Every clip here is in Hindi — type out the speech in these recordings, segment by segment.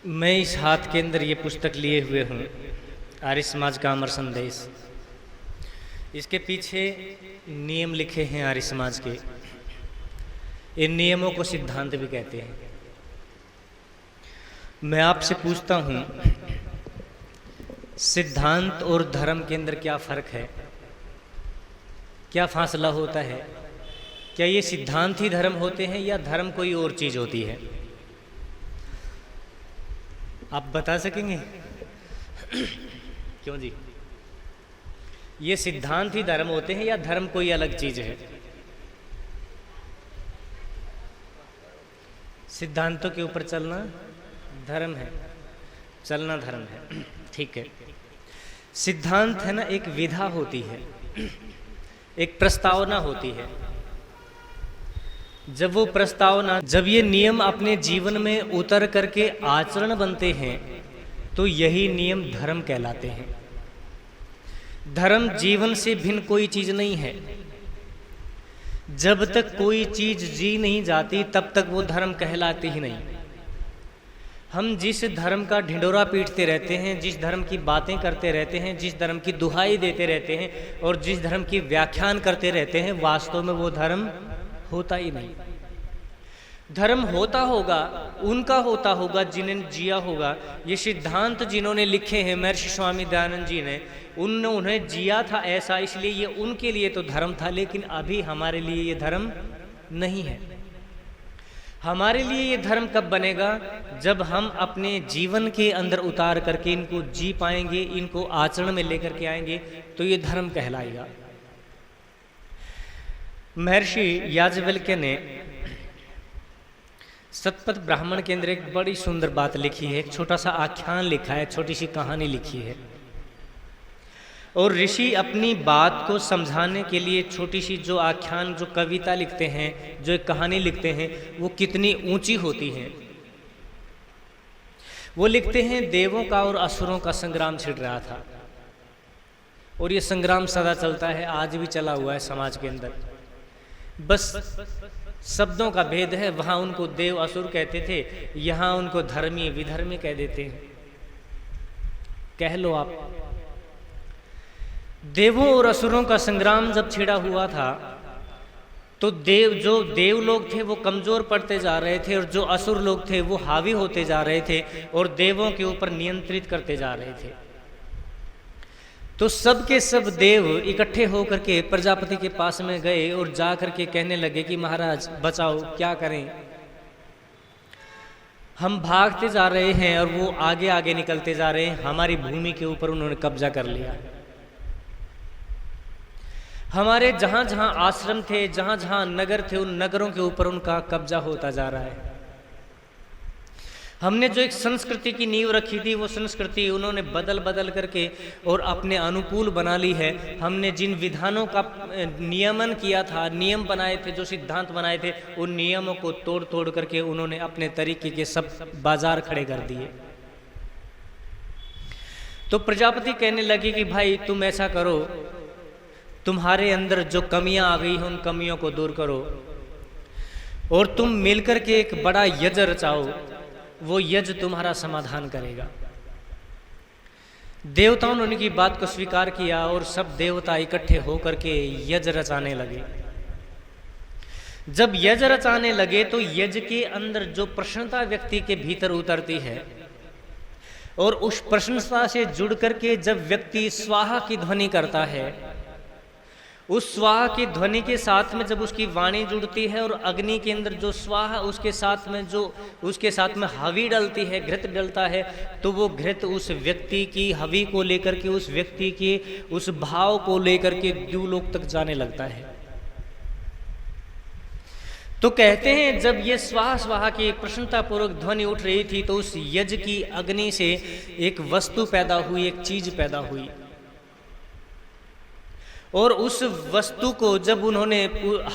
मैं इस हाथ के अंदर ये पुस्तक लिए हुए हूँ, आर्य समाज का अमर संदेश। इसके पीछे नियम लिखे हैं आर्य समाज के। इन नियमों को सिद्धांत भी कहते हैं। मैं आपसे पूछता हूँ, सिद्धांत और धर्म के अंदर क्या फ़र्क है? क्या फासला होता है? क्या ये सिद्धांत ही धर्म होते हैं या धर्म कोई और चीज़ होती है? आप बता सकेंगे? क्यों जी? ये सिद्धांत ही धर्म होते हैं या धर्म कोई अलग चीज़ है? सिद्धांतों के ऊपर चलना धर्म है, चलना धर्म है। ठीक है। सिद्धांत है ना, एक विधा होती है, एक प्रस्तावना होती है। जब ये नियम अपने जीवन में उतर करके आचरण बनते हैं तो यही नियम धर्म कहलाते हैं। धर्म जीवन से भिन्न कोई चीज़ नहीं है। जब तक कोई चीज़ जी नहीं जाती तब तक वो धर्म कहलाती ही नहीं। हम जिस धर्म का ढिंढोरा पीटते रहते हैं, जिस धर्म की बातें करते रहते हैं, जिस धर्म की दुहाई देते रहते हैं और जिस धर्म की व्याख्यान करते रहते हैं, वास्तव में वो धर्म होता ही नहीं। धर्म होता होगा, उनका होता होगा जिन्हें जिया होगा। ये सिद्धांत जिन्होंने लिखे हैं, महर्षि स्वामी दयानंद जी ने, उन्हें जिया था ऐसा, इसलिए ये उनके लिए तो धर्म था। लेकिन अभी हमारे लिए ये धर्म नहीं है। हमारे लिए ये धर्म कब बनेगा? जब हम अपने जीवन के अंदर उतार करके इनको जी पाएंगे, इनको आचरण में लेकर के आएंगे, तो ये धर्म कहलाएगा। महर्षि याज्ञवल्क्य ने शतपथ ब्राह्मण के अंदर एक बड़ी सुंदर बात लिखी है। एक छोटा सा आख्यान लिखा है, छोटी सी कहानी लिखी है। और ऋषि अपनी बात को समझाने के लिए छोटी सी जो आख्यान, जो कविता लिखते हैं, जो एक कहानी लिखते हैं, वो कितनी ऊंची होती है। वो लिखते हैं, देवों का और असुरों का संग्राम छिड़ रहा था और ये संग्राम सदा चलता है, आज भी चला हुआ है समाज के अंदर। बस शब्दों का भेद है। वहाँ उनको देव असुर कहते थे, यहाँ उनको धर्मी विधर्मी कह देते हैं। कह लो आप। देवों और असुरों का संग्राम जब छिड़ा हुआ था तो जो देव लोग थे वो कमजोर पड़ते जा रहे थे और जो असुर लोग थे वो हावी होते जा रहे थे और देवों के ऊपर नियंत्रित करते जा रहे थे। तो सब के सब देव इकट्ठे होकर के प्रजापति के पास में गए और जा करके कहने लगे कि महाराज बचाओ, क्या करें? हम भागते जा रहे हैं और वो आगे आगे निकलते जा रहे हैं। हमारी भूमि के ऊपर उन्होंने कब्जा कर लिया। हमारे जहाँ जहाँ आश्रम थे, जहाँ जहाँ नगर थे, उन नगरों के ऊपर उनका कब्जा होता जा रहा है। हमने जो एक संस्कृति की नींव रखी थी, वो संस्कृति उन्होंने बदल बदल करके और अपने अनुकूल बना ली है। हमने जिन विधानों का नियमन किया था, नियम बनाए थे, जो सिद्धांत बनाए थे, उन नियमों को तोड़ तोड़ करके उन्होंने अपने तरीके के सब बाजार खड़े कर दिए। तो प्रजापति कहने लगे कि भाई तुम ऐसा करो, तुम्हारे अंदर जो कमियां आ गई हैं उन कमियों को दूर करो और तुम मिलकर के एक बड़ा यज्ञ रचाओ, वो यज्ञ तुम्हारा समाधान करेगा। देवताओं ने उनकी बात को स्वीकार किया और सब देवता इकट्ठे होकर के यज्ञ रचाने लगे। जब यज्ञ रचाने लगे तो यज्ञ के अंदर जो प्रसन्नता व्यक्ति के भीतर उतरती है और उस प्रसन्नता से जुड़ करके जब व्यक्ति स्वाहा की ध्वनि करता है, उस स्वाहा की ध्वनि के साथ में जब उसकी वाणी जुड़ती है और अग्नि के अंदर जो स्वाहा उसके साथ में हवि डलती है, घृत डलता है, तो वो घृत उस व्यक्ति की हवि को लेकर के, उस व्यक्ति के उस भाव को लेकर के द्युलोक तक जाने लगता है। तो कहते हैं जब ये स्वाहा स्वाहा की प्रसन्नता पूर्वक ध्वनि उठ रही थी तो उस यज्ञ की अग्नि से एक वस्तु पैदा हुई, एक चीज पैदा हुई। और उस वस्तु को जब उन्होंने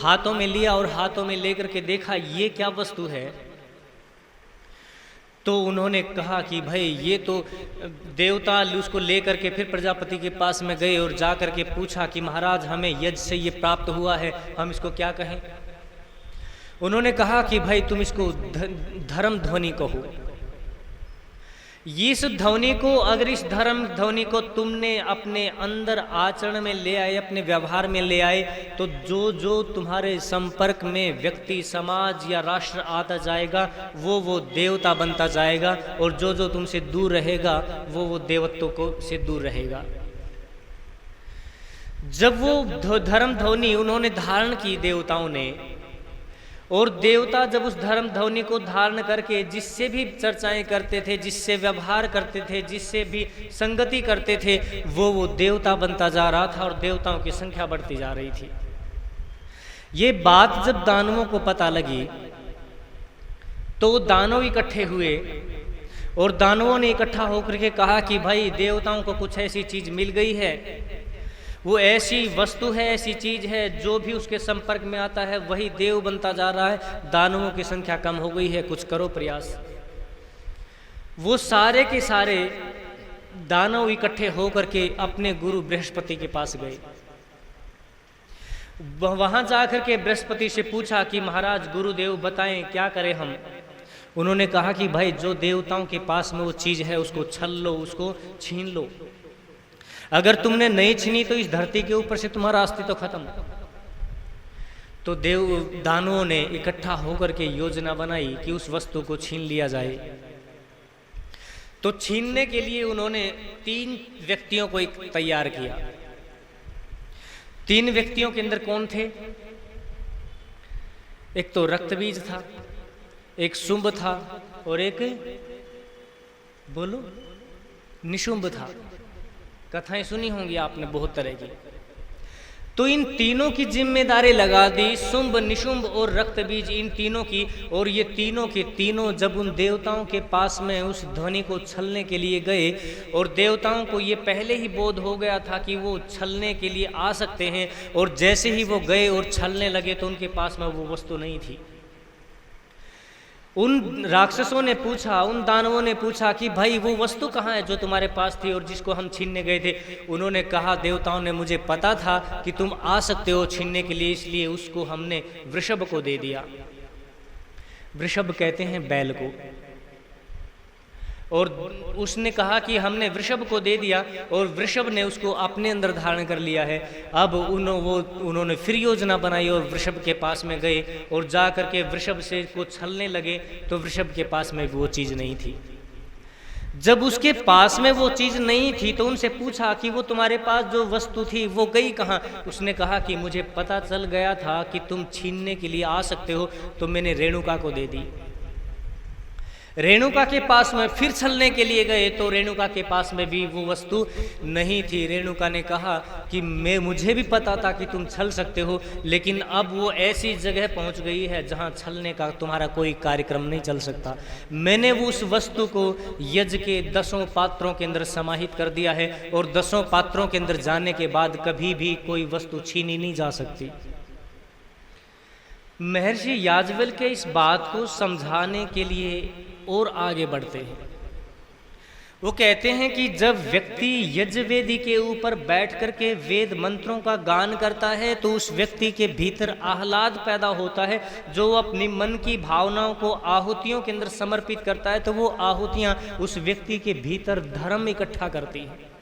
हाथों में लिया और हाथों में लेकर के देखा ये क्या वस्तु है, तो उन्होंने कहा कि भाई ये तो देवता। उसको लेकर के फिर प्रजापति के पास में गए और जा कर के पूछा कि महाराज हमें यज्ञ से ये प्राप्त हुआ है, हम इसको क्या कहें? उन्होंने कहा कि भाई तुम इसको धर्म ध्वनि कहो। इस ध्वनि को, अगर इस धर्म ध्वनि को तुमने अपने अंदर आचरण में ले आए, अपने व्यवहार में ले आए, तो जो जो तुम्हारे संपर्क में व्यक्ति, समाज या राष्ट्र आता जाएगा वो देवता बनता जाएगा, और जो जो तुमसे दूर रहेगा वो देवत्व को से दूर रहेगा। जब वो धर्म ध्वनि उन्होंने धारण की देवताओं ने, और देवता जब उस धर्म ध्वनि को धारण करके जिससे भी चर्चाएं करते थे, जिससे व्यवहार करते थे, जिससे भी संगति करते थे, वो देवता बनता जा रहा था और देवताओं की संख्या बढ़ती जा रही थी। ये बात जब दानवों को पता लगी तो दानव इकट्ठे हुए, और दानवों ने इकट्ठा होकर के कहा कि भाई देवताओं को कुछ ऐसी चीज मिल गई है, वो ऐसी वस्तु है, ऐसी चीज है, जो भी उसके संपर्क में आता है वही देव बनता जा रहा है, दानवों की संख्या कम हो गई है, कुछ करो प्रयास। वो सारे के सारे दानव इकट्ठे होकर के अपने गुरु बृहस्पति के पास गए। वहां जाकर के बृहस्पति से पूछा कि महाराज गुरुदेव बताएं क्या करें हम। उन्होंने कहा कि भाई जो देवताओं के पास में वो चीज है उसको छल लो, उसको छीन लो। अगर तुमने नहीं छीनी तो इस धरती के ऊपर से तुम्हारा अस्तित्व खत्म। तो दानवों ने इकट्ठा होकर के योजना बनाई कि उस वस्तु को छीन लिया जाए। तो छीनने के लिए उन्होंने 3 व्यक्तियों को तैयार किया। 3 व्यक्तियों के अंदर कौन थे? एक तो रक्तबीज था, एक शुंभ था, और एक बोलो निशुंभ था। कथाएं सुनी होंगी आपने बहुत तरह की। तो इन तीनों की जिम्मेदारी लगा दी, शुंभ, निशुंभ और रक्तबीज, इन तीनों की। और ये तीनों के तीनों जब उन देवताओं के पास में उस ध्वनि को छलने के लिए गए, और देवताओं को ये पहले ही बोध हो गया था कि वो छलने के लिए आ सकते हैं, और जैसे ही वो गए और छलने लगे तो उनके पास में वो वस्तु नहीं थी। उन राक्षसों ने पूछा, उन दानवों ने पूछा कि भाई वो वस्तु कहाँ है जो तुम्हारे पास थी और जिसको हम छीनने गए थे। उन्होंने कहा देवताओं ने मुझे पता था कि तुम आ सकते हो छीनने के लिए, इसलिए उसको हमने वृषभ को दे दिया। वृषभ कहते हैं बैल को। और उसने कहा कि हमने वृषभ को दे दिया, और वृषभ ने उसको अपने अंदर धारण कर लिया है। अब उन्होंने फिर योजना बनाई और वृषभ के पास में गए, और जा करके वृषभ से को छलने लगे, तो वृषभ के पास में वो चीज़ नहीं थी। जब उसके पास में वो चीज़ नहीं थी तो उनसे पूछा कि वो तुम्हारे पास जो वस्तु थी वो गई कहाँ? उसने कहा कि मुझे पता चल गया था कि तुम छीनने के लिए आ सकते हो, तो मैंने रेणुका को दे दी। रेणुका के पास में फिर छलने के लिए गए तो रेणुका के पास में भी वो वस्तु नहीं थी। रेणुका ने कहा कि मुझे भी पता था कि तुम छल सकते हो, लेकिन अब वो ऐसी जगह पहुंच गई है जहां छलने का तुम्हारा कोई कार्यक्रम नहीं चल सकता। मैंने वो उस वस्तु को यज्ञ के 10 पात्रों के अंदर समाहित कर दिया है, और 10 पात्रों के अंदर जाने के बाद कभी भी कोई वस्तु छीनी नहीं जा सकती। महर्षि याज्ञवल्क्य के इस बात को समझाने के लिए और आगे बढ़ते हैं। वो कहते हैं कि जब व्यक्ति यज्ञवेदी के ऊपर बैठ करके वेद मंत्रों का गान करता है तो उस व्यक्ति के भीतर आह्लाद पैदा होता है। जो अपनी मन की भावनाओं को आहुतियों के अंदर समर्पित करता है तो वो आहुतियाँ उस व्यक्ति के भीतर धर्म इकट्ठा करती हैं।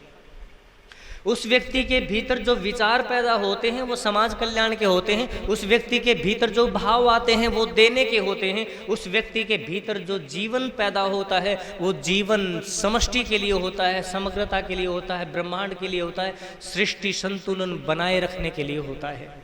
उस व्यक्ति के भीतर जो विचार पैदा होते हैं वो समाज कल्याण के होते हैं। उस व्यक्ति के भीतर जो भाव आते हैं वो देने के होते हैं। उस व्यक्ति के भीतर जो जीवन पैदा होता है वो जीवन समष्टि के लिए होता है, समग्रता के लिए होता है, ब्रह्मांड के लिए होता है, सृष्टि संतुलन बनाए रखने के लिए होता है।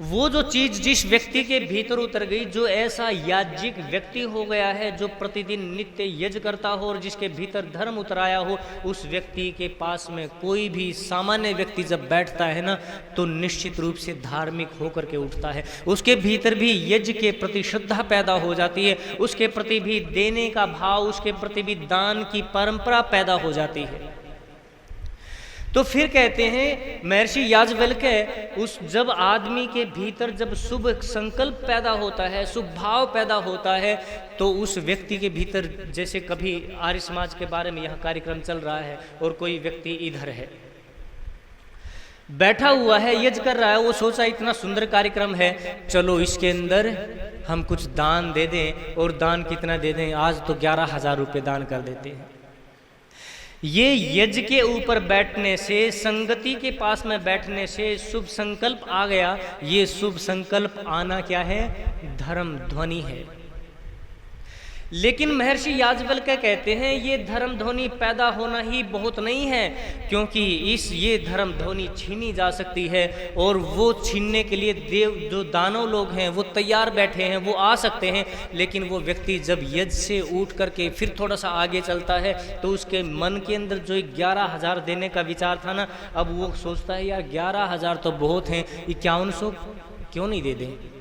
वो जो चीज जिस व्यक्ति के भीतर उतर गई, जो ऐसा याज्ञिक व्यक्ति हो गया है जो प्रतिदिन नित्य यज्ञ करता हो और जिसके भीतर धर्म उतराया हो, उस व्यक्ति के पास में कोई भी सामान्य व्यक्ति जब बैठता है ना तो निश्चित रूप से धार्मिक होकर के उठता है। उसके भीतर भी यज्ञ के प्रति श्रद्धा पैदा हो जाती है, उसके प्रति भी देने का भाव, उसके प्रति भी दान की परंपरा पैदा हो जाती है। तो फिर कहते हैं महर्षि याज्ञवल्क्य, उस जब आदमी के भीतर जब शुभ संकल्प पैदा होता है, शुभ भाव पैदा होता है, तो उस व्यक्ति के भीतर, जैसे कभी आर्य समाज के बारे में यहाँ कार्यक्रम चल रहा है और कोई व्यक्ति इधर है, बैठा हुआ है, यज्ञ कर रहा है, वो सोचा इतना सुंदर कार्यक्रम है, चलो इसके अंदर हम कुछ दान दे दें, और दान कितना दे दें, आज तो 11,000 रुपये दान कर देते हैं। ये यज्ञ के ऊपर बैठने से, संगति के पास में बैठने से शुभ संकल्प आ गया। ये शुभ संकल्प आना क्या है, धर्म ध्वनि है। लेकिन महर्षि याज्ञवल्क्य कहते हैं ये धर्म ध्वनि पैदा होना ही बहुत नहीं है, क्योंकि ये धर्म ध्वनि छीनी जा सकती है, और वो छीनने के लिए देव जो दानव लोग हैं वो तैयार बैठे हैं, वो आ सकते हैं। लेकिन वो व्यक्ति जब यज्ञ से उठ करके फिर थोड़ा सा आगे चलता है तो उसके मन के अंदर जो 11,000 देने का विचार था ना, अब वो सोचता है यार 11,000 तो बहुत हैं, 5100 क्यों नहीं दे दें,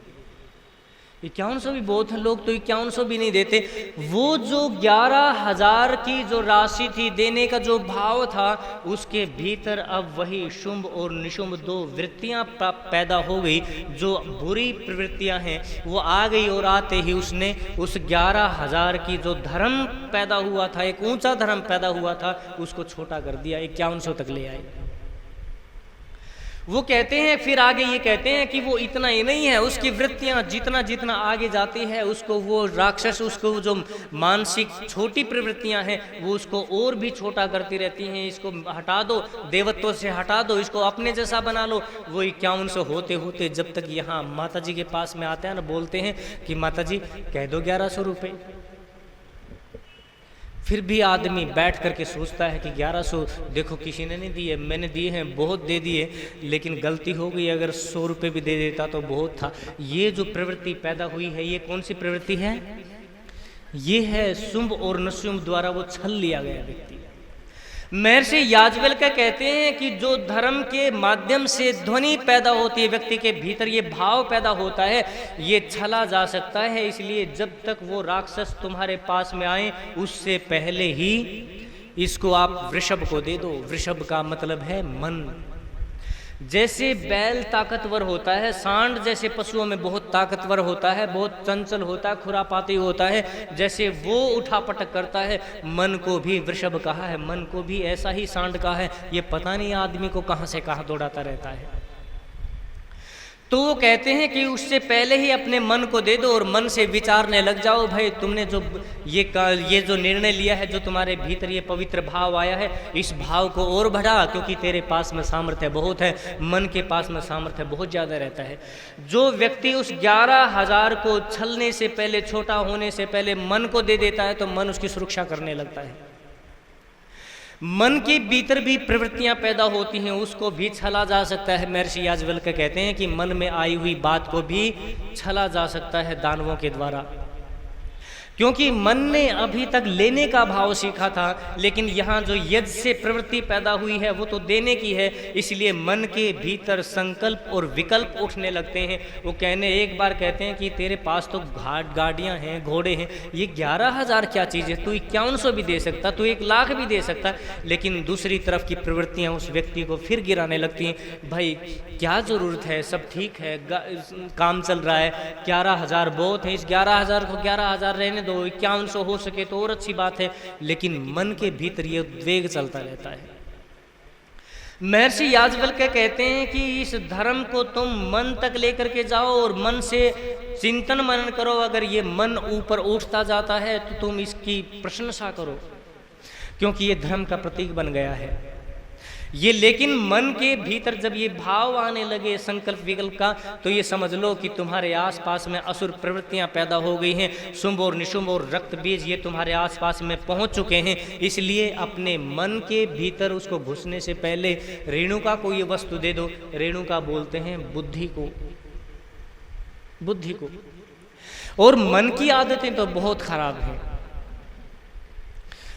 5100 भी बहुत हैं, लोग तो 5100 भी नहीं देते। वो जो 11,000 की जो राशि थी, देने का जो भाव था, उसके भीतर अब वही शुंभ और निशुंभ दो वृत्तियां पैदा हो गई। जो बुरी प्रवृत्तियां हैं वो आ गई, और आते ही उसने उस 11,000 की जो धर्म पैदा हुआ था, एक ऊंचा धर्म पैदा हुआ था, उसको छोटा कर दिया, 5100 तक ले आए। वो कहते हैं फिर आगे ये कहते हैं कि वो इतना ही नहीं है, उसकी वृत्तियां जितना जितना आगे जाती है उसको वो राक्षस, उसको जो मानसिक छोटी प्रवृत्तियां हैं वो उसको और भी छोटा करती रहती हैं। इसको हटा दो, देवत्व से हटा दो, इसको अपने जैसा बना लो। वो 5100 होते होते जब तक यहाँ माता जी के पास में आते हैं ना, बोलते हैं कि माता जी कह दो 1100 रुपये। फिर भी आदमी बैठ करके सोचता है कि 1100 देखो किसी ने नहीं दिए, मैंने दिए हैं, बहुत दे दिए, लेकिन गलती हो गई, अगर 100 रुपये भी दे देता तो बहुत था। ये जो प्रवृत्ति पैदा हुई है, ये कौन सी प्रवृत्ति है, ये है शुंभ और निशुंभ द्वारा वो छल लिया गया व्यक्ति। महर्षि याज्ञवल्क्य कहते हैं कि जो धर्म के माध्यम से ध्वनि पैदा होती है, व्यक्ति के भीतर ये भाव पैदा होता है, ये छला जा सकता है। इसलिए जब तक वो राक्षस तुम्हारे पास में आए उससे पहले ही इसको आप वृषभ को दे दो। वृषभ का मतलब है मन। जैसे बैल ताकतवर होता है, सांड जैसे पशुओं में बहुत ताकतवर होता है, बहुत चंचल होता है, खुरापाती होता है, जैसे वो उठापटक करता है, मन को भी वृषभ कहा है, मन को भी ऐसा ही सांड कहा है। ये पता नहीं आदमी को कहाँ से कहाँ दौड़ाता रहता है। तो वो कहते हैं कि उससे पहले ही अपने मन को दे दो और मन से विचारने लग जाओ, भाई तुमने जो ये जो निर्णय लिया है, जो तुम्हारे भीतर ये पवित्र भाव आया है, इस भाव को और बढ़ा, क्योंकि तेरे पास में सामर्थ्य बहुत है, मन के पास में सामर्थ्य बहुत ज़्यादा रहता है। जो व्यक्ति उस 11,000 को छलने से पहले, छोटा होने से पहले मन को दे देता है तो मन उसकी सुरक्षा करने लगता है। मन के भीतर भी प्रवृत्तियां पैदा होती हैं, उसको भी छला जा सकता है। महर्षि याज्ञवल्क्य कहते हैं कि मन में आई हुई बात को भी छला जा सकता है दानवों के द्वारा, क्योंकि मन ने अभी तक लेने का भाव सीखा था, लेकिन यहाँ जो यज्ञ से प्रवृत्ति पैदा हुई है वो तो देने की है। इसलिए मन के भीतर संकल्प और विकल्प उठने लगते हैं। वो एक बार कहते हैं कि तेरे पास तो गाड़ियाँ हैं, घोड़े हैं, ये 11,000 क्या चीज़ है, तू 5100 भी दे सकता, तू 1,00,000 भी दे सकता। लेकिन दूसरी तरफ की प्रवृत्तियाँ उस व्यक्ति को फिर गिराने लगती हैं, भाई क्या ज़रूरत है, सब ठीक है, काम चल रहा है, 11,000 बहुत है, इस 11,000 को 11,000 रहने दो, 5100 हो सके तो और अच्छी बात है। लेकिन मन के भीतर ये उद्वेग चलता रहता है। महर्षि याज्ञवल्क्य कहते हैं कि इस धर्म को तुम मन तक लेकर के जाओ और मन से चिंतन मनन करो। अगर ये मन ऊपर उठता जाता है तो तुम इसकी प्रशंसा करो, क्योंकि ये धर्म का प्रतीक बन गया है ये। लेकिन मन के भीतर जब ये भाव आने लगे संकल्प विकल्प का, तो ये समझ लो कि तुम्हारे आसपास में असुर प्रवृत्तियां पैदा हो गई हैं। शुंभ और निशुंभ और रक्त बीज ये तुम्हारे आसपास में पहुंच चुके हैं। इसलिए अपने मन के भीतर उसको घुसने से पहले रेणुका को ये वस्तु दे दो। रेणुका बोलते हैं बुद्धि को, बुद्धि को। और मन की आदतें तो बहुत खराब हैं।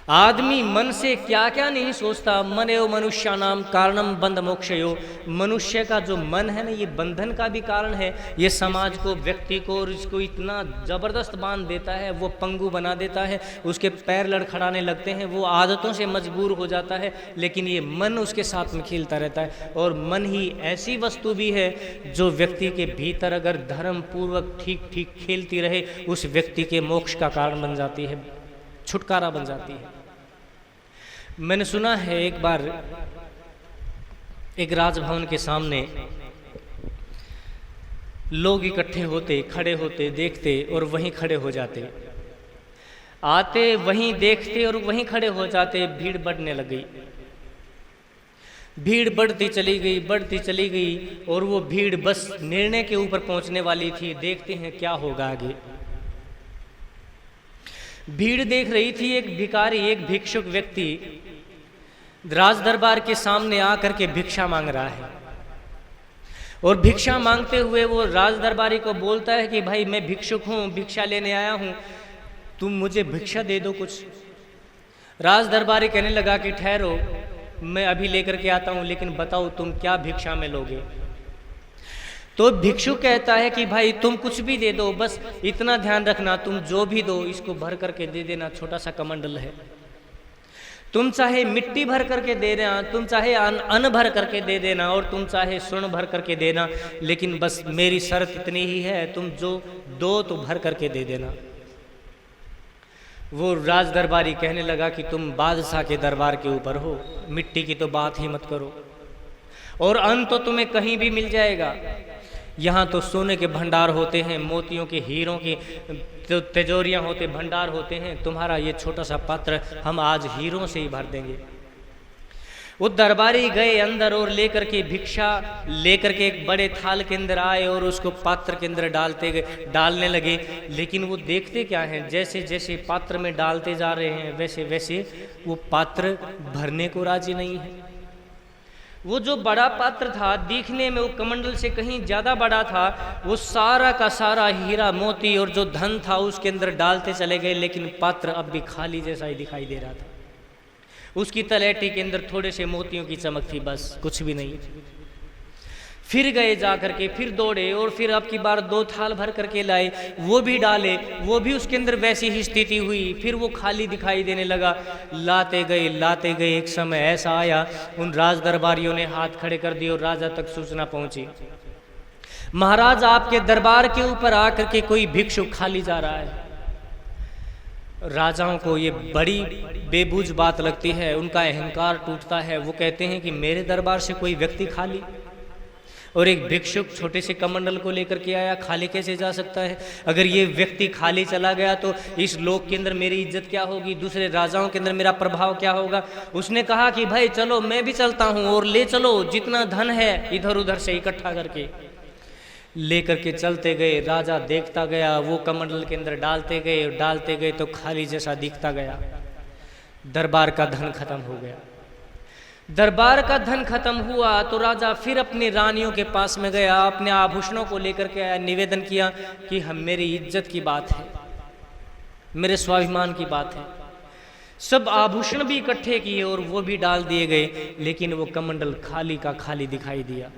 आदमी मन से क्या क्या नहीं सोचता। मन एवं मनुष्यानाम कारणम बंध मोक्षयो। मनुष्य का जो मन है ना, ये बंधन का भी कारण है। ये समाज को, व्यक्ति को, और इसको इतना ज़बरदस्त बांध देता है, वो पंगु बना देता है, उसके पैर लड़खड़ाने लगते हैं, वो आदतों से मजबूर हो जाता है। लेकिन ये मन उसके साथ में खेलता रहता है। और मन ही ऐसी वस्तु भी है जो व्यक्ति के भीतर अगर धर्म पूर्वक ठीक ठीक खेलती रहे, उस व्यक्ति के मोक्ष का कारण बन जाती है, छुटकारा बन जाती है। मैंने सुना है एक बार एक राजभवन के सामने लोग इकट्ठे होते, खड़े होते, देखते और वहीं खड़े हो जाते, आते वहीं देखते और वहीं खड़े हो जाते। भीड़ बढ़ने लग गई, भीड़ बढ़ती चली गई, बढ़ती चली गई, और वो भीड़ बस निर्णय के ऊपर पहुंचने वाली थी, देखते हैं क्या होगा आगे। भीड़ देख रही थी एक भिखारी, एक भिक्षुक व्यक्ति राज दरबार के सामने आकर के भिक्षा मांग रहा है, और भिक्षा मांगते हुए वो राज दरबारी को बोलता है कि भाई मैं भिक्षुक हूँ, भिक्षा लेने आया हूँ, तुम मुझे भिक्षा दे दो कुछ। राज दरबारी कहने लगा कि ठहरो, मैं अभी लेकर के आता हूँ, लेकिन बताओ तुम क्या भिक्षा में लोगे। तो भिक्षुक कहता है कि भाई तुम कुछ भी दे दो, बस इतना ध्यान रखना, तुम जो भी दो इसको भर करके दे देना, छोटा सा कमंडल है, तुम चाहे मिट्टी भर करके दे देना, तुम चाहे अन्न भर करके दे देना, और तुम चाहे स्वर्ण भर करके देना, लेकिन बस मेरी शर्त इतनी ही है, तुम जो दो तो भर करके दे देना। वो राज दरबारी कहने लगा कि तुम बादशाह के दरबार के ऊपर हो, मिट्टी की तो बात ही मत करो, और अन्न तो तुम्हें कहीं भी मिल जाएगा, यहाँ तो सोने के भंडार होते हैं, मोतियों के, हीरों की तिजोरियाँ होते, भंडार होते हैं, तुम्हारा ये छोटा सा पात्र हम आज हीरों से ही भर देंगे। वो दरबारी गए अंदर और लेकर के भिक्षा लेकर के एक बड़े थाल के अंदर आए और उसको पात्र के अंदर डालने लगे, लेकिन वो देखते क्या हैं, जैसे जैसे पात्र में डालते जा रहे हैं वैसे वैसे वो पात्र भरने को राजी नहीं है। वो जो बड़ा पात्र था, दिखने में वो कमंडल से कहीं ज़्यादा बड़ा था, वो सारा का सारा हीरा मोती और जो धन था उसके अंदर डालते चले गए, लेकिन पात्र अब भी खाली जैसा ही दिखाई दे रहा था। उसकी तलैटी के अंदर थोड़े से मोतियों की चमक थी, बस कुछ भी नहीं। फिर गए जा करके, फिर दौड़े और फिर अब की बार 2 थाल भर करके लाए, वो भी डाले, वो भी उसके अंदर वैसी ही स्थिति हुई, फिर वो खाली दिखाई देने लगा। लाते गए, एक समय ऐसा आया, उन राज दरबारियों ने हाथ खड़े कर दिए और राजा तक सूचना पहुंची, महाराज आपके दरबार के ऊपर आकर के कोई भिक्षुक खाली जा रहा है। राजाओं को ये बड़ी बेबूझ बात लगती है, उनका अहंकार टूटता है। वो कहते हैं कि मेरे दरबार से कोई व्यक्ति खाली, और एक भिक्षुक छोटे से कमंडल को लेकर के आया, खाली कैसे जा सकता है? अगर ये व्यक्ति खाली चला गया तो इस लोक के अंदर मेरी इज्जत क्या होगी, दूसरे राजाओं के अंदर मेरा प्रभाव क्या होगा। उसने कहा कि भाई चलो मैं भी चलता हूँ, और ले चलो जितना धन है इधर उधर से इकट्ठा करके लेकर के चलते गए। राजा देखता गया, वो कमंडल के अंदर डालते गए तो खाली जैसा दिखता गया। दरबार का धन खत्म हो गया। दरबार का धन खत्म हुआ तो राजा फिर अपनी रानियों के पास में गया, अपने आभूषणों को लेकर के आया, निवेदन किया कि हम, मेरी इज्जत की बात है, मेरे स्वाभिमान की बात है। सब आभूषण भी इकट्ठे किए और वो भी डाल दिए गए, लेकिन वो कमंडल खाली का खाली दिखाई दिया।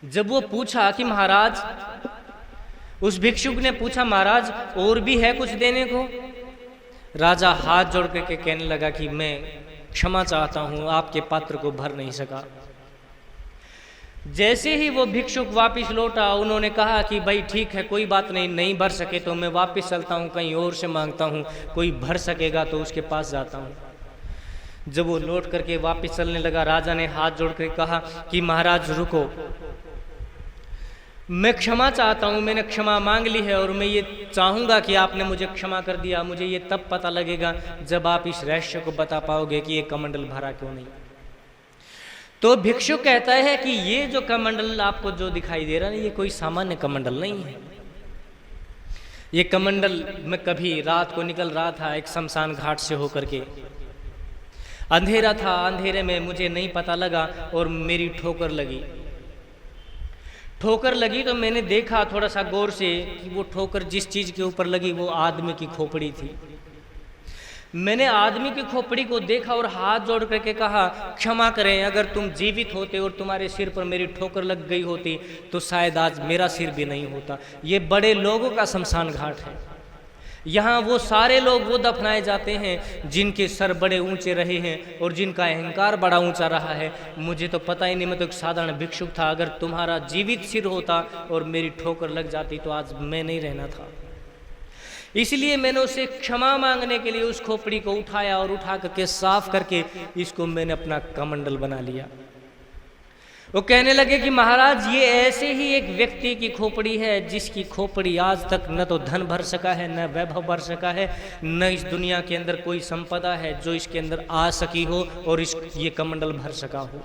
जब वो पूछा कि महाराज, उस भिक्षुक ने पूछा महाराज और भी है कुछ देने को? राजा हाथ जोड़ करके कहने लगा कि मैं क्षमा चाहता हूं, आपके पात्र को भर नहीं सका। जैसे ही वो भिक्षुक वापस लौटा, उन्होंने कहा कि भाई ठीक है, कोई बात नहीं, नहीं भर सके तो मैं वापस चलता हूं, कहीं और से मांगता हूं, कोई भर सकेगा तो उसके पास जाता हूं। जब वो लौट करके वापस चलने लगा, राजा ने हाथ जोड़ कर कहा कि महाराज रुको, मैं क्षमा चाहता हूँ, मैंने क्षमा मांग ली है, और मैं ये चाहूँगा कि आपने मुझे क्षमा कर दिया। मुझे ये तब पता लगेगा जब आप इस रहस्य को बता पाओगे कि ये कमंडल भरा क्यों नहीं। तो भिक्षुक कहता है कि ये जो कमंडल आपको जो दिखाई दे रहा है, ये कोई सामान्य कमंडल नहीं है। ये कमंडल मैं कभी रात को निकल रहा था एक शमशान घाट से होकर के, अंधेरा था, अंधेरे में मुझे नहीं पता लगा और मेरी ठोकर लगी तो मैंने देखा थोड़ा सा गौर से कि वो ठोकर जिस चीज़ के ऊपर लगी वो आदमी की खोपड़ी थी। मैंने आदमी की खोपड़ी को देखा और हाथ जोड़ करके कहा, क्षमा करें, अगर तुम जीवित होते और तुम्हारे सिर पर मेरी ठोकर लग गई होती तो शायद आज मेरा सिर भी नहीं होता। ये बड़े लोगों का शमशान घाट है। यहाँ वो सारे लोग वो दफनाए जाते हैं जिनके सर बड़े ऊंचे रहे हैं और जिनका अहंकार बड़ा ऊंचा रहा है। मुझे तो पता ही नहीं, मैं तो एक साधारण भिक्षुक था। अगर तुम्हारा जीवित सिर होता और मेरी ठोकर लग जाती तो आज मैं नहीं रहना था। इसलिए मैंने उसे क्षमा मांगने के लिए उस खोपड़ी को उठाया और उठा करके साफ करके इसको मैंने अपना कमंडल बना लिया। वो कहने लगे कि महाराज ये ऐसे ही एक व्यक्ति की खोपड़ी है जिसकी खोपड़ी आज तक न तो धन भर सका है, न वैभव भर सका है, न इस दुनिया के अंदर कोई संपदा है जो इसके अंदर आ सकी हो और ये कमंडल भर सका हो।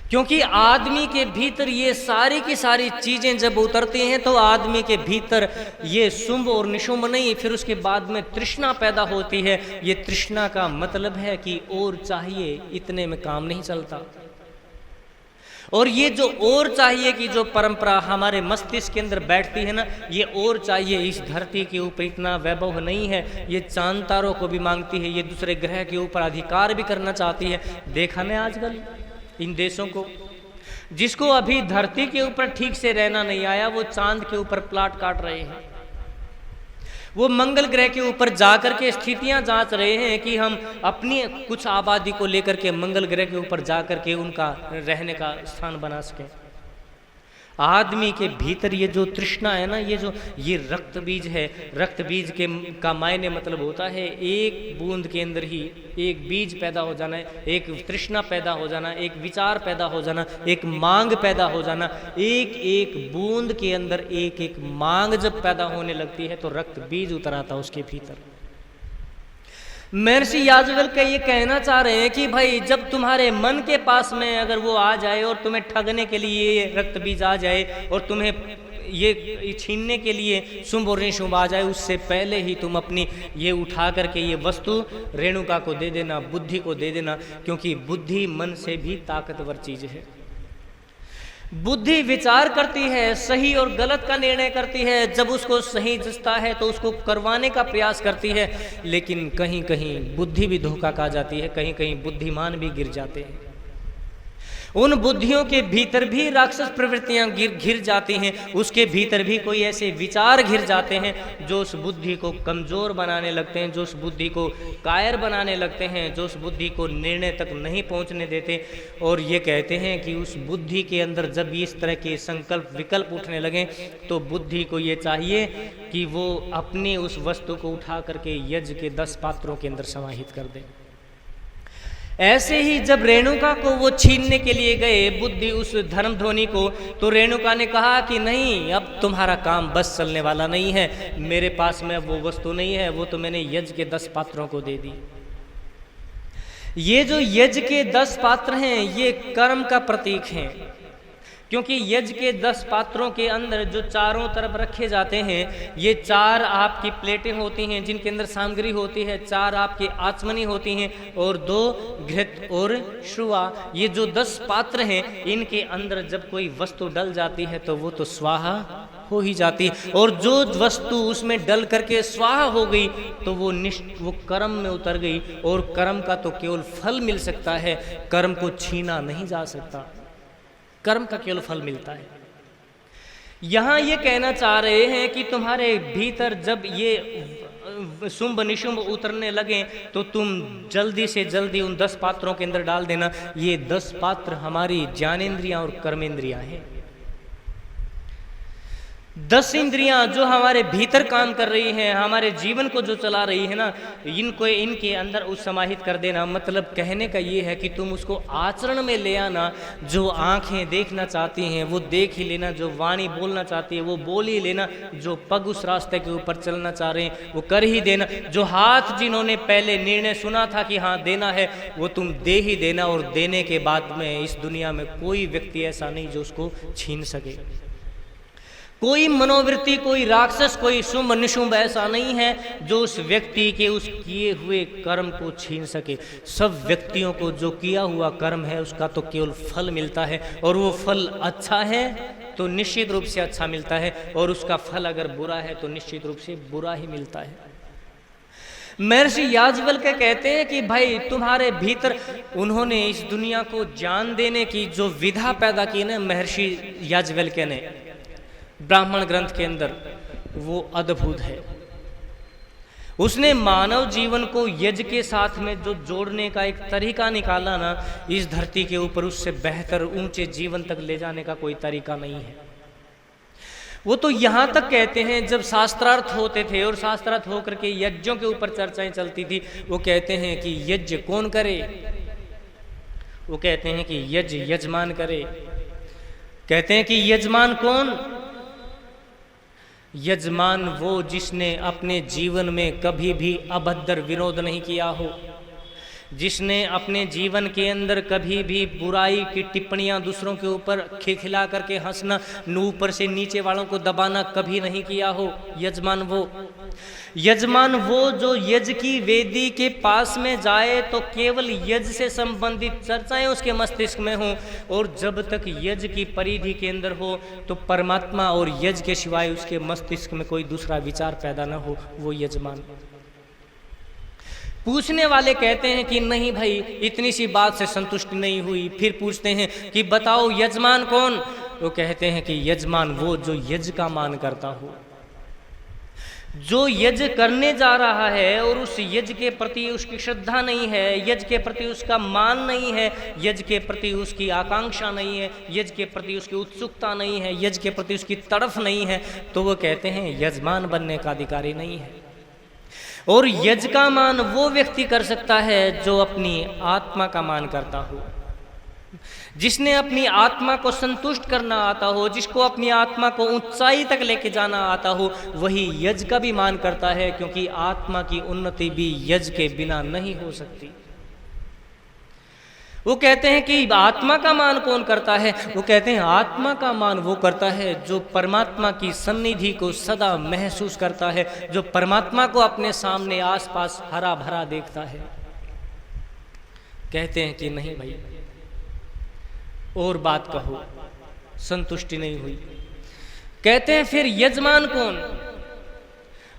क्योंकि आदमी के भीतर ये सारी की सारी चीजें जब उतरती हैं तो आदमी के भीतर ये शुंभ और निशुंभ नहीं, फिर उसके बाद में तृष्णा पैदा होती है। ये तृष्णा का मतलब है कि और चाहिए, इतने में काम नहीं चलता। और ये जो और चाहिए की जो परंपरा हमारे मस्तिष्क के अंदर बैठती है ना, ये और चाहिए इस धरती के ऊपर इतना वैभव नहीं है, ये चांद तारों को भी मांगती है, ये दूसरे ग्रह के ऊपर अधिकार भी करना चाहती है। देखा ना आजकल इन देशों को, जिसको अभी धरती के ऊपर ठीक से रहना नहीं आया वो चांद के ऊपर प्लाट काट रहे हैं, वो मंगल ग्रह के ऊपर जाकर के स्थितियां जांच रहे हैं कि हम अपनी कुछ आबादी को लेकर के मंगल ग्रह के ऊपर जाकर के उनका रहने का स्थान बना सकें। आदमी के भीतर ये जो तृष्णा है ना, ये रक्त बीज है। रक्त बीज का मायने मतलब होता है एक बूंद के अंदर ही एक बीज पैदा हो जाना, एक तृष्णा पैदा हो जाना, एक विचार पैदा हो जाना, एक मांग पैदा हो जाना। एक एक बूंद के अंदर एक एक मांग जब पैदा होने लगती है तो रक्त बीज उतर आता उसके भीतर। महर्षि याज्ञवल्क्य ये कहना चाह रहे हैं कि भाई जब तुम्हारे मन के पास में अगर वो आ जाए और तुम्हें ठगने के लिए ये रक्त बीज आ जाए और तुम्हें ये छीनने के लिए शुंभ और निशुंभ आ जाए, उससे पहले ही तुम अपनी ये उठा करके ये वस्तु रेणुका को दे देना, बुद्धि को दे देना, क्योंकि बुद्धि मन से भी ताकतवर चीज है। बुद्धि विचार करती है, सही और गलत का निर्णय करती है, जब उसको सही जचता है तो उसको करवाने का प्रयास करती है, लेकिन कहीं कहीं बुद्धि भी धोखा खा जाती है, कहीं कहीं बुद्धिमान भी गिर जाते हैं। उन बुद्धियों के भीतर भी राक्षस प्रवृत्तियां घिर जाती हैं, उसके भीतर भी कोई ऐसे विचार घिर जाते हैं जो उस बुद्धि को कमज़ोर बनाने लगते हैं, जो उस बुद्धि को कायर बनाने लगते हैं, जो उस बुद्धि को निर्णय तक नहीं पहुंचने देते। और ये कहते हैं कि उस बुद्धि के अंदर जब इस तरह के संकल्प विकल्प उठने लगें तो बुद्धि को ये चाहिए कि वो अपनी उस वस्तु को उठा करके यज्ञ के 10 पात्रों के अंदर समाहित कर दे। ऐसे ही जब रेणुका को वो छीनने के लिए गए बुद्धि उस धर्मध्वनि को, तो रेणुका ने कहा कि नहीं, अब तुम्हारा काम बस चलने वाला नहीं है, मेरे पास में वो वस्तु नहीं है, वो तो मैंने यज्ञ के 10 पात्रों को दे दी। ये जो यज्ञ के 10 पात्र हैं ये कर्म का प्रतीक हैं, क्योंकि यज्ञ के 10 पात्रों के अंदर जो चारों तरफ रखे जाते हैं, ये 4 आपकी प्लेटें होती हैं जिनके अंदर सामग्री होती है, 4 आपकी आचमनी होती हैं और 2 घृत और श्रुवा। ये जो 10 पात्र हैं इनके अंदर जब कोई वस्तु डल जाती है तो वो तो स्वाहा हो ही जाती, और जो वस्तु उसमें डल करके स्वाहा हो गई तो वो कर्म में उतर गई, और कर्म का तो केवल फल मिल सकता है, कर्म को छीना नहीं जा सकता, कर्म का केवल फल मिलता है। यहां ये कहना चाह रहे हैं कि तुम्हारे भीतर जब ये शुंभ निशुंभ उतरने लगे तो तुम जल्दी से जल्दी उन 10 पात्रों के अंदर डाल देना। ये 10 पात्र हमारी ज्ञानेंद्रियां और कर्मेंद्रियां हैं। 10 इंद्रियां जो हमारे भीतर काम कर रही हैं, हमारे जीवन को जो चला रही है ना, इनको इनके अंदर उस समाहित कर देना। मतलब कहने का ये है कि तुम उसको आचरण में ले आना। जो आंखें देखना चाहती हैं वो देख ही लेना, जो वाणी बोलना चाहती है वो बोल ही लेना, जो पग उस रास्ते के ऊपर चलना चाह रहे हैं वो कर ही देना, जो हाथ जिन्होंने पहले निर्णय सुना था कि हाँ देना है वो तुम दे ही देना। और देने के बाद में इस दुनिया में कोई व्यक्ति ऐसा नहीं जो उसको छीन सके, कोई मनोवृत्ति, कोई राक्षस, कोई शुंभ निशुंभ ऐसा नहीं है जो उस व्यक्ति के उस किए हुए कर्म को छीन सके। सब व्यक्तियों को जो किया हुआ कर्म है उसका तो केवल फल मिलता है, और वो फल अच्छा है तो निश्चित रूप से अच्छा मिलता है, और उसका फल अगर बुरा है तो निश्चित रूप से बुरा ही मिलता है। महर्षि याज्ञवल्क्य कहते हैं कि भाई तुम्हारे भीतर उन्होंने इस दुनिया को ज्ञान देने की जो विधा पैदा की ना महर्षि याज्ञवल्क्य ने ब्राह्मण ग्रंथ के अंदर, वो अद्भुत है। उसने मानव जीवन को यज्ञ के साथ में जो जोड़ने का एक तरीका निकाला ना, इस धरती के ऊपर उससे बेहतर ऊंचे जीवन तक ले जाने का कोई तरीका नहीं है। वो तो यहाँ तक कहते हैं जब शास्त्रार्थ होते थे और शास्त्रार्थ होकर के यज्ञों के ऊपर चर्चाएं चलती थी, वो कहते हैं कि यज्ञ कौन करे, वो कहते हैं कि यजमान करे। कहते हैं कि यजमान कौन? यजमान वो जिसने अपने जीवन में कभी भी अभद्र विरोध नहीं किया हो, जिसने अपने जीवन के अंदर कभी भी बुराई की टिप्पणियां दूसरों के ऊपर खिलखिला करके हंसना, ऊपर से नीचे वालों को दबाना कभी नहीं किया हो। यजमान वो जो यज की वेदी के पास में जाए तो केवल यज से संबंधित चर्चाएं उसके मस्तिष्क में हों, और जब तक यज की परिधि के अंदर हो तो परमात्मा और यज के सिवाय उसके मस्तिष्क में कोई दूसरा विचार पैदा ना हो, वो यजमान। पूछने वाले कहते हैं कि नहीं भाई, इतनी सी बात से संतुष्टि नहीं हुई। फिर पूछते हैं कि बताओ यजमान कौन? वो कहते हैं कि यजमान वो जो यज का मान करता हो, जो यज करने जा रहा है और उस यज के प्रति उसकी श्रद्धा नहीं है, यज के प्रति उसका मान नहीं है, यज के प्रति उसकी आकांक्षा नहीं है, यज के प्रति उसकी उत्सुकता नहीं है, यज के प्रति उसकी तड़फ नहीं है, तो वो कहते हैं यजमान बनने का अधिकारी नहीं है। और यज का मान वो व्यक्ति कर सकता है जो अपनी आत्मा का मान करता हो, जिसने अपनी आत्मा को संतुष्ट करना आता हो, जिसको अपनी आत्मा को ऊंचाई तक लेके जाना आता हो, वही यज का भी मान करता है, क्योंकि आत्मा की उन्नति भी यज के बिना नहीं हो सकती। वो कहते हैं कि आत्मा का मान कौन करता है? वो कहते हैं आत्मा का मान वो करता है जो परमात्मा की सन्निधि को सदा महसूस करता है, जो परमात्मा को अपने सामने आसपास हरा भरा देखता है। कहते हैं कि नहीं भाई, और बात कहो, संतुष्टि नहीं हुई। कहते हैं फिर यजमान कौन?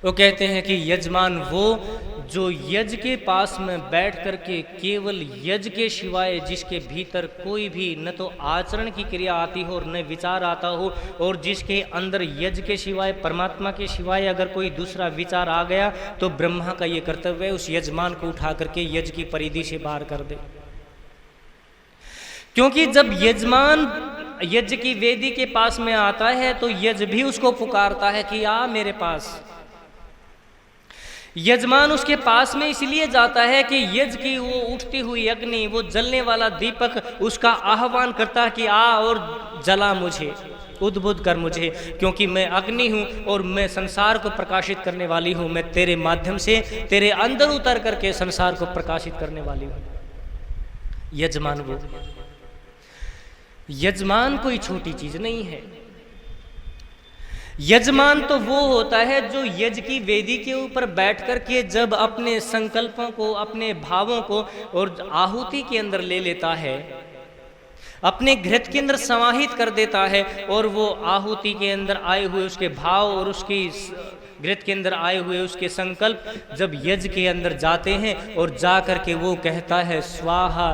वो कहते हैं कि यजमान वो जो यज के पास में बैठ करके केवल यज के सिवाय जिसके भीतर कोई भी न तो आचरण की क्रिया आती हो और न विचार आता हो, और जिसके अंदर यज के सिवाय, परमात्मा के सिवाय अगर कोई दूसरा विचार आ गया तो ब्रह्मा का ये कर्तव्य है उस यजमान को उठा करके यज की परिधि से बाहर कर दे। क्योंकि जब यजमान यज की वेदी के पास में आता है तो यज भी उसको पुकारता है कि आ मेरे पास। यजमान उसके पास में इसलिए जाता है कि यज की वो उठती हुई अग्नि, वो जलने वाला दीपक उसका आह्वान करता है कि आ और जला मुझे, उद्बुद्ध कर मुझे, क्योंकि मैं अग्नि हूँ और मैं संसार को प्रकाशित करने वाली हूँ। मैं तेरे माध्यम से तेरे अंदर उतर करके संसार को प्रकाशित करने वाली हूँ। यजमान वो, यजमान कोई छोटी चीज नहीं है। यजमान तो वो होता है जो यज की वेदी के ऊपर बैठ करके जब अपने संकल्पों को, अपने भावों को और आहुति के अंदर ले लेता है, अपने घृत के अंदर समाहित कर देता है, और वो आहुति के अंदर आए हुए उसके भाव और उसकी घृत के अंदर आए हुए उसके संकल्प जब यज के अंदर जाते हैं और जा करके वो कहता है स्वाहा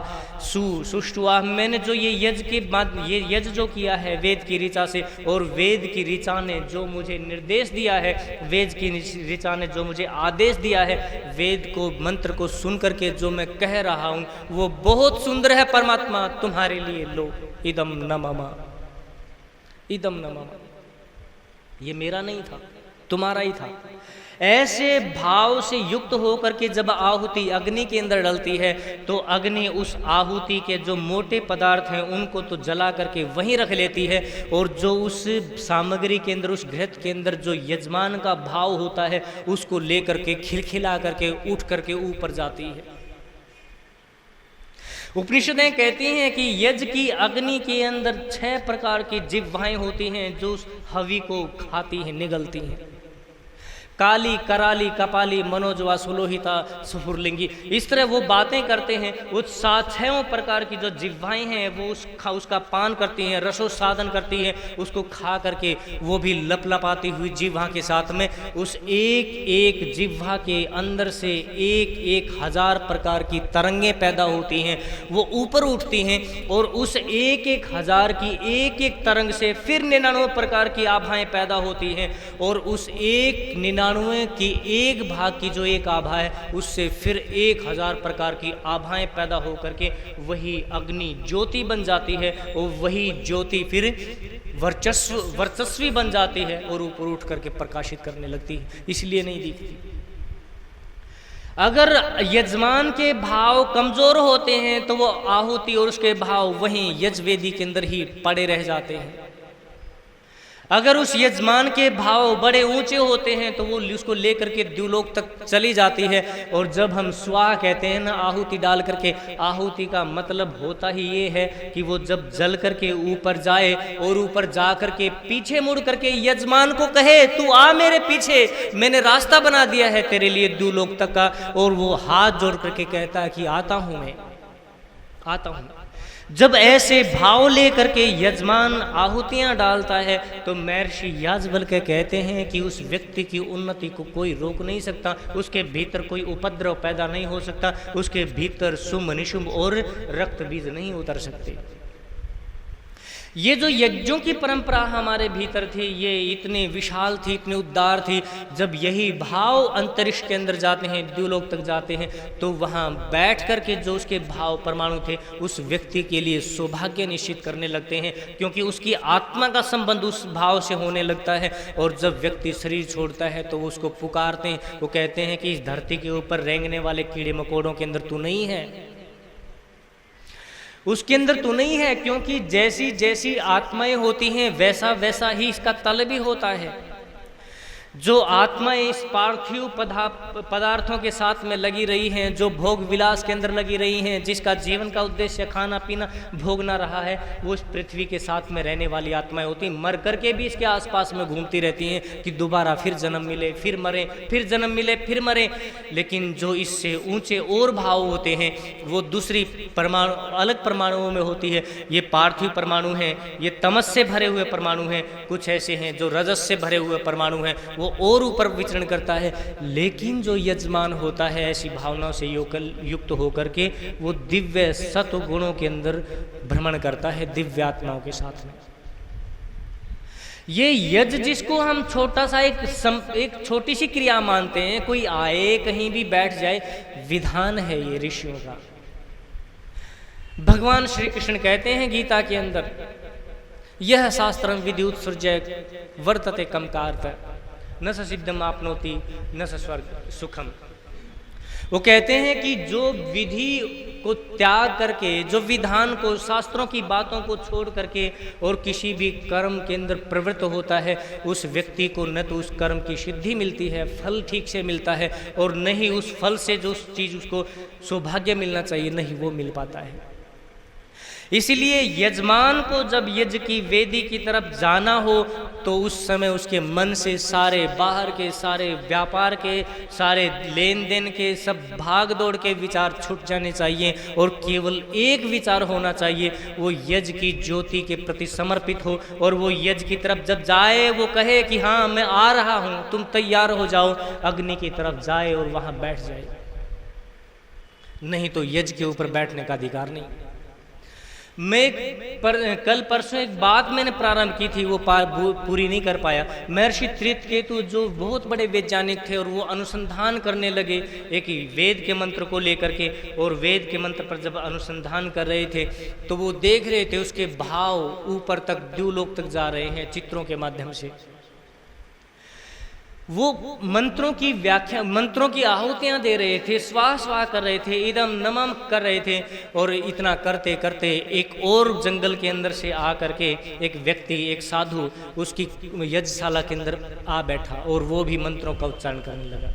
सुष्टुआ, मैंने जो ये यज के बाद ये यज जो किया है वेद की ऋचा से, और वेद की ऋचा ने जो मुझे निर्देश दिया है, वेद की ऋचा ने जो मुझे आदेश दिया है, वेद को मंत्र को सुन करके जो मैं कह रहा हूँ वो बहुत सुंदर है परमात्मा, तुम्हारे लिए लो इदम न मम, इदम न मम, ये मेरा नहीं था, तुम्हारा ही था। ऐसे भाव से युक्त होकर के जब आहुति अग्नि के अंदर डलती है तो अग्नि उस आहुति के जो मोटे पदार्थ हैं उनको तो जला करके वहीं रख लेती है, और जो उस सामग्री के अंदर, उस घृत के अंदर जो यजमान का भाव होता है उसको लेकर के खिलखिला करके उठ करके ऊपर जाती है। उपनिषदें कहती हैं कि यज की अग्नि के अंदर 6 प्रकार की जिह्वाएं होती हैं जो उस हवि को खाती हैं, निगलती हैं। काली, कराली, कपाली, मनोजवा, सुलोहिता, सुफुरलिंगी, इस तरह वो बातें करते हैं। उस 6 प्रकार की जो जिह्वाएं हैं वो उसका पान करती हैं, रसोत्सादन करती हैं, उसको खा करके वो भी लपलपाती हुई जिह्वा के साथ में उस एक एक जिह्वा के अंदर से 1,000 प्रकार की तरंगें पैदा होती हैं, वो ऊपर उठती हैं, और उस 1,000 की एक तरंग से फिर 99 प्रकार की आभाएं पैदा होती हैं, और उस 99 की एक भाग की जो एक आभा है उससे फिर 1,000 प्रकार की आभाएं पैदा होकर के वही अग्नि ज्योति बन जाती है, और वही ज्योति फिर वर्चस्वी बन जाती है और ऊपर उठ करके प्रकाशित करने लगती है, इसलिए नहीं दिखती। अगर यजमान के भाव कमजोर होते हैं तो वो आहुति और उसके भाव वहीं यजवेदी के अंदर ही पड़े रह जाते हैं। अगर उस यजमान के भाव बड़े ऊंचे होते हैं तो वो उसको लेकर के द्युलोक तक चली जाती है। और जब हम स्वाहा कहते हैं ना, आहुति डाल करके, आहुति का मतलब होता ही ये है कि वो जब जल करके ऊपर जाए और ऊपर जा करके पीछे मुड़ करके यजमान को कहे तू आ मेरे पीछे, मैंने रास्ता बना दिया है तेरे लिए द्युलोक तक का। और वो हाथ जोड़ करके कहता है कि आता हूं, मैं आता हूं। जब ऐसे भाव लेकर के यजमान आहुतियां डालता है तो महर्षि याज्ञवल्क्य कहते हैं कि उस व्यक्ति की उन्नति को कोई रोक नहीं सकता, उसके भीतर कोई उपद्रव पैदा नहीं हो सकता, उसके भीतर शुंभ निशुंभ और रक्त बीज नहीं उतर सकते। ये जो यज्ञों की परंपरा हमारे भीतर थी, ये इतनी विशाल थी, इतनी उदार थी। जब यही भाव अंतरिक्ष के अंदर जाते हैं, द्युलोक तक जाते हैं, तो वहाँ बैठ कर के जो उसके भाव परमाणु थे उस व्यक्ति के लिए सौभाग्य निश्चित करने लगते हैं, क्योंकि उसकी आत्मा का संबंध उस भाव से होने लगता है। और जब व्यक्ति शरीर छोड़ता है तो वो उसको पुकारते हैं, वो कहते हैं कि इस धरती के ऊपर रेंगने वाले कीड़े मकोड़ों के अंदर तू नहीं है, उसके अंदर तो नहीं है, क्योंकि जैसी जैसी आत्माएं होती हैं वैसा वैसा ही इसका तल भी होता है। जो आत्माएं इस पार्थिव पदार्थों के साथ में लगी रही हैं, जो भोग विलास के अंदर लगी रही हैं, जिसका जीवन का उद्देश्य खाना पीना भोगना रहा है, वो इस पृथ्वी के साथ में रहने वाली आत्माएं होती हैं। मर करके भी इसके आसपास में घूमती रहती हैं कि दोबारा फिर जन्म मिले, फिर मरें, फिर जन्म मिले, फिर मरें। लेकिन जो इससे ऊंचे और भाव होते हैं वो दूसरी परमाणु, अलग परमाणुओं में होती है। ये पार्थिव परमाणु हैं, ये तमस से भरे हुए परमाणु हैं, कुछ ऐसे हैं जो रजस से भरे हुए परमाणु हैं, वो और ऊपर विचरण करता है। लेकिन जो यजमान होता है ऐसी भावनाओं से युक्त होकर के वो दिव्य सत्व गुणों के अंदर भ्रमण करता है, दिव्य आत्माओं के साथ में। ये यज्ञ जिसको हम छोटा सा एक छोटी सी क्रिया मानते हैं, कोई आए कहीं भी बैठ जाए, विधान है ये ऋषियों का। भगवान श्री कृष्ण कहते हैं गीता के अंदर, यह शास्त्रम विधि उत्सृज्य वर्तते कम कार्त न स सिद्धम आपनोति न स स्वर्ग सुखम। वो कहते हैं कि जो विधि को त्याग करके, जो विधान को, शास्त्रों की बातों को छोड़ करके और किसी भी कर्म के अंदर प्रवृत्त होता है, उस व्यक्ति को न तो उस कर्म की सिद्धि मिलती है, फल ठीक से मिलता है, और न ही उस फल से जो चीज़ उसको सौभाग्य मिलना चाहिए, नहीं वो मिल पाता है। इसलिए यजमान को जब यज्ञ की वेदी की तरफ जाना हो तो उस समय उसके मन से सारे बाहर के, सारे व्यापार के, सारे लेन देन के, सब भाग दौड़ के विचार छूट जाने चाहिए और केवल एक विचार होना चाहिए, वो यज्ञ की ज्योति के प्रति समर्पित हो। और वो यज्ञ की तरफ जब जाए वो कहे कि हाँ मैं आ रहा हूँ, तुम तैयार हो जाओ, अग्नि की तरफ जाए और वहाँ बैठ जाए। नहीं तो यज्ञ के ऊपर बैठने का अधिकार नहीं। कल परसों एक बात मैंने प्रारंभ की थी, वो पूरी नहीं कर पाया। महर्षि तृतकेतु जो बहुत बड़े वैज्ञानिक थे और वो अनुसंधान करने लगे एक वेद के मंत्र को लेकर के, और वेद के मंत्र पर जब अनुसंधान कर रहे थे तो वो देख रहे थे उसके भाव ऊपर तक, द्युलोक तक जा रहे हैं चित्रों के माध्यम से। वो मंत्रों की व्याख्या, मंत्रों की आहुतियां दे रहे थे, स्वाहा स्वाहा कर रहे थे, इदम नमम कर रहे थे। और इतना करते करते एक और जंगल के अंदर से आ करके एक व्यक्ति, एक साधु उसकी यज्ञशाला के अंदर आ बैठा और वो भी मंत्रों का उच्चारण करने लगा।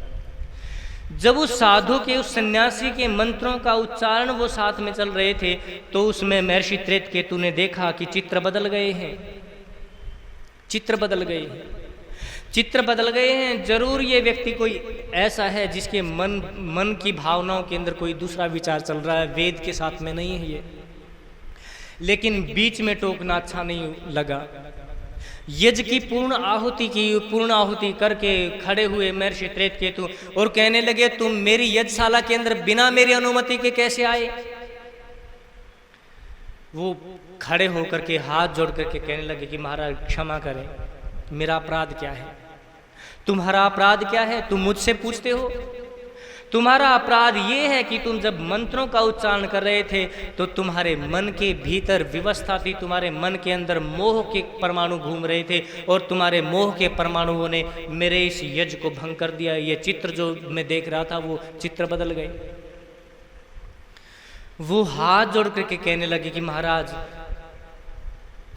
जब उस साधु के, उस सन्यासी के मंत्रों का उच्चारण वो साथ में चल रहे थे तो उसमें महर्षि तृतकेतु ने देखा कि चित्र बदल गए हैं, चित्र बदल गए हैं, चित्र बदल गए हैं। जरूर ये व्यक्ति कोई ऐसा है जिसके मन की भावनाओं के अंदर कोई दूसरा विचार चल रहा है, वेद के साथ में नहीं है ये। लेकिन बीच में टोकना अच्छा नहीं लगा। यज्ञ की पूर्ण आहुति करके खड़े हुए महर्षि तृतकेतु और कहने लगे, तुम मेरी यज्ञशाला के अंदर बिना मेरी अनुमति के कैसे आए? वो खड़े होकर के हाथ जोड़ करके कहने लगे कि महाराज क्षमा करें, मेरा अपराध क्या है, तुम्हारा अपराध क्या है, तुम मुझसे पूछते हो? तुम्हारा अपराध ये है कि तुम जब मंत्रों का उच्चारण कर रहे थे तो तुम्हारे मन के भीतर विवस्था थी, तुम्हारे मन के अंदर मोह के परमाणु घूम रहे थे और तुम्हारे मोह के परमाणुओं ने मेरे इस यज्ञ को भंग कर दिया। ये चित्र जो मैं देख रहा था वो चित्र बदल गए। वो हाथ जोड़ करके कहने लगे कि महाराज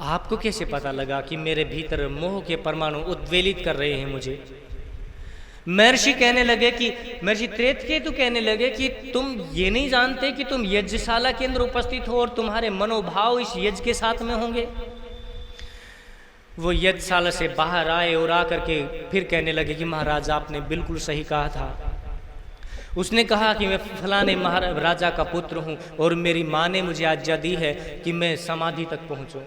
आपको कैसे पता लगा कि मेरे भीतर मोह के परमाणु उद्वेलित कर रहे हैं मुझे। महर्षि कहने लगे कि महर्षि त्रेतकेतु कहने लगे कि तुम ये नहीं जानते कि तुम यज्ञशाला के अंदर उपस्थित हो और तुम्हारे मनोभाव इस यज्ञ के साथ में होंगे। वो यज्ञशाला से बाहर आए और आकर के फिर कहने लगे कि महाराज आपने बिल्कुल सही कहा था। उसने कहा कि मैं फलाने महाराजा का पुत्र हूँ और मेरी माँ ने मुझे आज्ञा दी है कि मैं समाधि तक पहुँचूँ।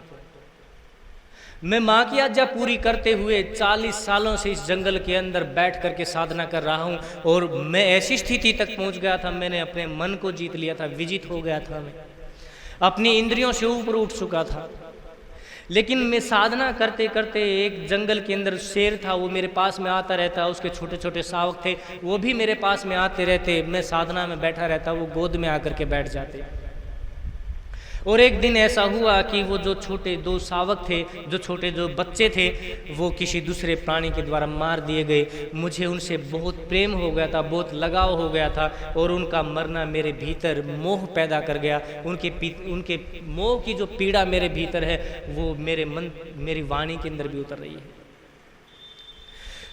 मैं माँ की आज्ञा पूरी करते हुए 40 सालों से इस जंगल के अंदर बैठ करके साधना कर रहा हूँ और मैं ऐसी स्थिति तक पहुँच गया था, मैंने अपने मन को जीत लिया था, विजित हो गया था, मैं अपनी इंद्रियों से ऊपर उठ चुका था। लेकिन मैं साधना करते करते एक जंगल के अंदर शेर था, वो मेरे पास में आता रहता, उसके छोटे छोटे शावक थे, वो भी मेरे पास में आते रहते। मैं साधना में बैठा रहता, वो गोद में आकर के बैठ जाते। और एक दिन ऐसा हुआ कि वो जो छोटे दो शावक थे, जो छोटे जो बच्चे थे, वो किसी दूसरे प्राणी के द्वारा मार दिए गए। मुझे उनसे बहुत प्रेम हो गया था, बहुत लगाव हो गया था और उनका मरना मेरे भीतर मोह पैदा कर गया। उनके मोह की जो पीड़ा मेरे भीतर है वो मेरे मन, मेरी वाणी के अंदर भी उतर रही है।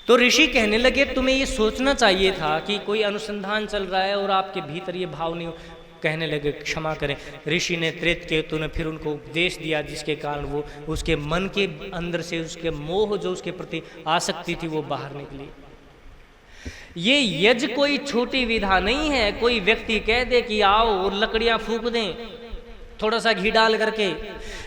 तो ऋषि कहने लगे तुम्हें ये सोचना चाहिए था कि कोई अनुसंधान चल रहा है और आपके भीतर ये भाव नहीं। कहने लगे क्षमा करें। ऋषि ने त्रेतकेतु ने फिर उनको उपदेश दिया जिसके कारण वो उसके मन के अंदर से उसके मोह जो उसके प्रति आसक्ति थी वो बाहर निकली। ये यज्ञ कोई छोटी विधा नहीं है, कोई व्यक्ति कह दे कि आओ और लकड़ियां फूंक दें थोड़ा सा घी डाल करके।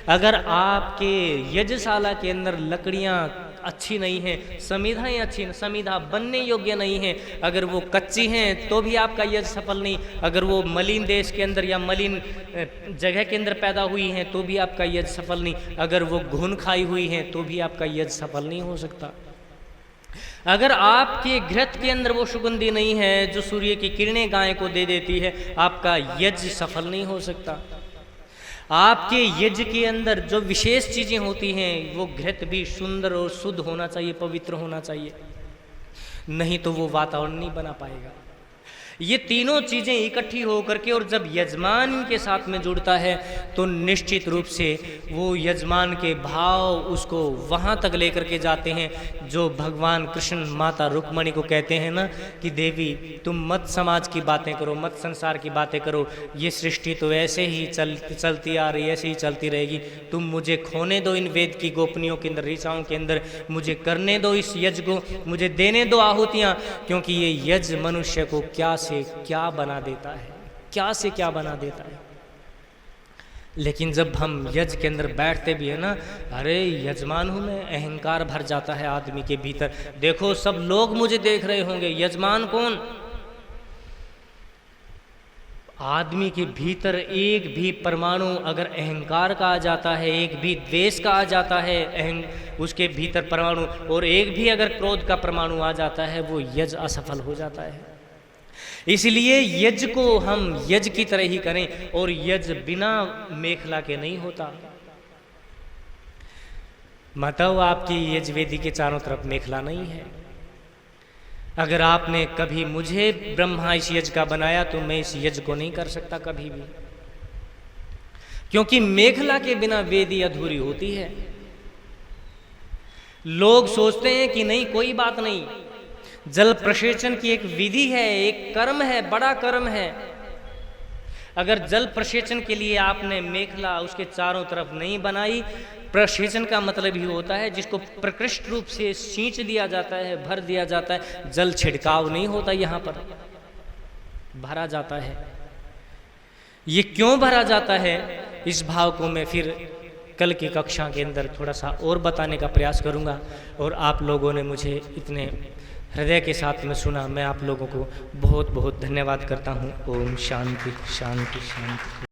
अगर आपके यज्ञशाला के अंदर लकड़ियां अच्छी नहीं है, समिधाएं अच्छी, समिधा बनने योग्य नहीं है, अगर वो कच्ची हैं तो भी आपका यज्ञ सफल नहीं। अगर वो मलिन देश के अंदर या मलिन जगह के अंदर पैदा हुई हैं तो भी आपका यज्ञ सफल नहीं। अगर वो घुन खाई हुई हैं तो भी आपका यज्ञ सफल नहीं हो सकता। अगर आपके घृत के अंदर वो सुगंधी नहीं है जो सूर्य की किरणें गाय को दे देती है, आपका यज्ञ सफल नहीं हो सकता। आपके यज्ञ के अंदर जो विशेष चीज़ें होती हैं वो घृत भी सुंदर और शुद्ध होना चाहिए, पवित्र होना चाहिए, नहीं तो वो वातावरण नहीं बना पाएगा। ये तीनों चीज़ें इकट्ठी होकर के और जब यजमान के साथ में जुड़ता है तो निश्चित रूप से वो यजमान के भाव उसको वहाँ तक लेकर के जाते हैं जो भगवान कृष्ण माता रुक्मणी को कहते हैं ना कि देवी तुम मत समाज की बातें करो, मत संसार की बातें करो, ये सृष्टि तो ऐसे ही चलती आ रही, ऐसे ही चलती रहेगी। तुम मुझे खोने दो इन वेद की गोपनियों के अंदर, ऋचाओं के अंदर, मुझे करने दो इस यज्ञ को, मुझे देने दो आहुतियाँ, क्योंकि ये यज्ञ मनुष्य को क्या से क्या बना देता है, क्या से क्या बना देता है। लेकिन जब हम यज्ञ के अंदर बैठते भी है ना, अरे यजमान हूं मैं, अहंकार भर जाता है आदमी के भीतर। देखो सब लोग मुझे देख रहे होंगे, यजमान कौन? आदमी के भीतर एक भी परमाणु अगर अहंकार का आ जाता है, एक भी द्वेष का आ जाता है उसके भीतर परमाणु, और एक भी अगर क्रोध का परमाणु आ जाता है, वो यज्ञ असफल हो जाता है। इसलिए यज्ञ को हम यज्ञ की तरह ही करें, और यज्ञ बिना मेखला के नहीं होता। मतलब आपकी यज्ञ वेदी के चारों तरफ मेखला नहीं है। अगर आपने कभी मुझे ब्रह्मा इस यज्ञ का बनाया तो मैं इस यज्ञ को नहीं कर सकता कभी भी, क्योंकि मेखला के बिना वेदी अधूरी होती है। लोग सोचते हैं कि नहीं कोई बात नहीं, जल प्रसेचन की एक विधि है, एक कर्म है, बड़ा कर्म है। अगर जल प्रसेचन के लिए आपने मेखला उसके चारों तरफ नहीं बनाई, प्रसेचन का मतलब ही होता है जिसको प्रकृष्ट रूप से सींच दिया जाता है, भर दिया जाता है, जल छिड़काव नहीं होता, यहाँ पर भरा जाता है। ये क्यों भरा जाता है, इस भाव को मैं फिर कल की कक्षा के अंदर थोड़ा सा और बताने का प्रयास करूँगा। और आप लोगों ने मुझे इतने हृदय के साथ में सुना, मैं आप लोगों को बहुत बहुत धन्यवाद करता हूँ। ओम शांति शांति शांति।